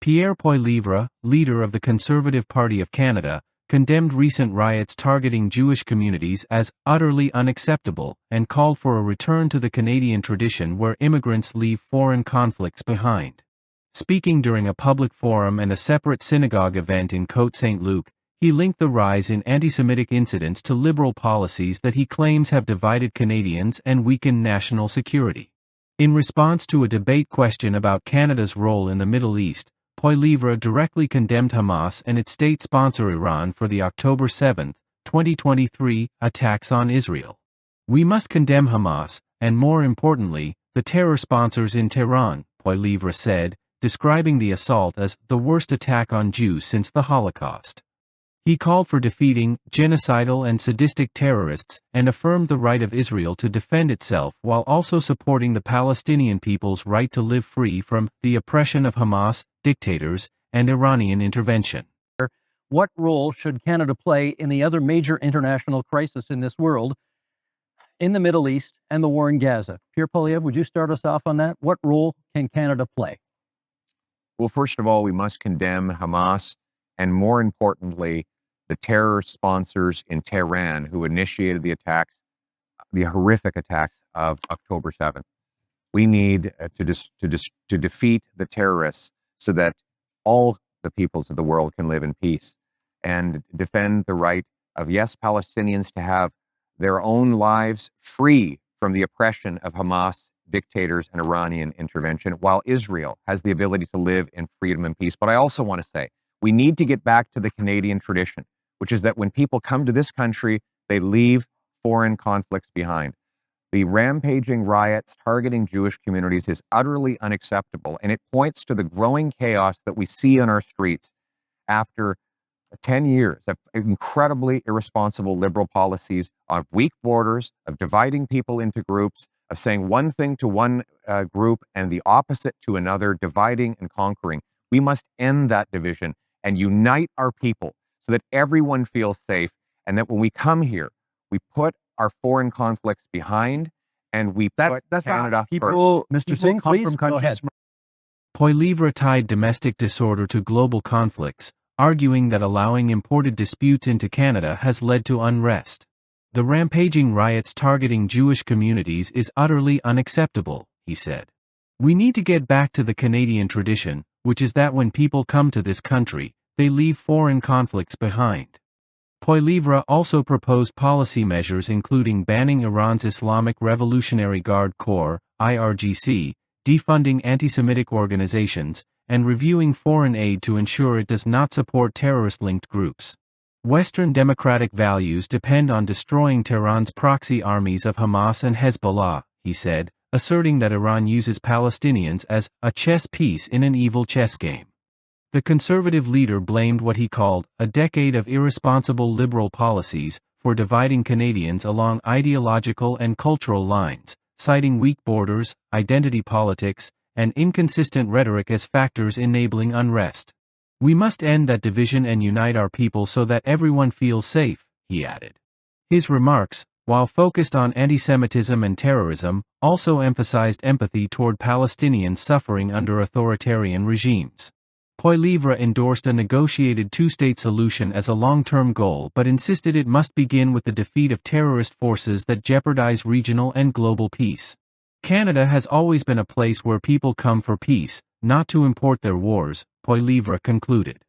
Pierre Poilievre, leader of the Conservative Party of Canada, condemned recent riots targeting Jewish communities as utterly unacceptable and called for a return to the Canadian tradition where immigrants leave foreign conflicts behind. Speaking during a public forum and a separate synagogue event in Côte Saint-Luc, he linked the rise in anti-Semitic incidents to Liberal policies that he claims have divided Canadians and weakened national security. In response to a debate question about Canada's role in the Middle East, Poilievre directly condemned Hamas and its state sponsor Iran for the October 7, 2023, attacks on Israel. "We must condemn Hamas, and more importantly, the terror sponsors in Tehran," Poilievre said, describing the assault as the worst attack on Jews since the Holocaust. He called for defeating genocidal and sadistic terrorists and affirmed the right of Israel to defend itself while also supporting the Palestinian people's right to live free from the oppression of Hamas, dictators, and Iranian intervention. What role should Canada play in the other major international crisis in this world, in the Middle East and the war in Gaza? Pierre Poilievre, would you start us off on that? What role can Canada play? Well, first of all, we must condemn Hamas and, more importantly, the terror sponsors in Tehran who initiated the attacks, the horrific attacks of October 7th. We need to defeat the terrorists so that all the peoples of the world can live in peace and defend the right of, yes, Palestinians to have their own lives free from the oppression of Hamas, dictators, and Iranian intervention, while Israel has the ability to live in freedom and peace. But I also want to say, we need to get back to the Canadian tradition, which is that when people come to this country, they leave foreign conflicts behind. The rampaging riots targeting Jewish communities is utterly unacceptable, and it points to the growing chaos that we see on our streets after 10 years of incredibly irresponsible Liberal policies of weak borders, of dividing people into groups, of saying one thing to one group and the opposite to another, dividing and conquering. We must end that division and unite our people so that everyone feels safe, and that when we come here, we put our foreign conflicts behind and we put Canada first. Mr. Singh, come please, from go ahead. countries. Poilievre tied domestic disorder to global conflicts, arguing that allowing imported disputes into Canada has led to unrest. "The rampaging riots targeting Jewish communities is utterly unacceptable," he said. "We need to get back to the Canadian tradition, which is that when people come to this country, they leave foreign conflicts behind." Poilievre also proposed policy measures including banning Iran's Islamic Revolutionary Guard Corps, IRGC, defunding anti-Semitic organizations, and reviewing foreign aid to ensure it does not support terrorist-linked groups. "Western democratic values depend on destroying Tehran's proxy armies of Hamas and Hezbollah," he said, asserting that Iran uses Palestinians as a chess piece in an evil chess game. The Conservative leader blamed what he called a decade of irresponsible Liberal policies for dividing Canadians along ideological and cultural lines, citing weak borders, identity politics, and inconsistent rhetoric as factors enabling unrest. "We must end that division and unite our people so that everyone feels safe," he added. His remarks, while focused on anti-Semitism and terrorism, also emphasized empathy toward Palestinians suffering under authoritarian regimes. Poilievre endorsed a negotiated two-state solution as a long-term goal but insisted it must begin with the defeat of terrorist forces that jeopardize regional and global peace. "Canada has always been a place where people come for peace, not to import their wars," Poilievre concluded.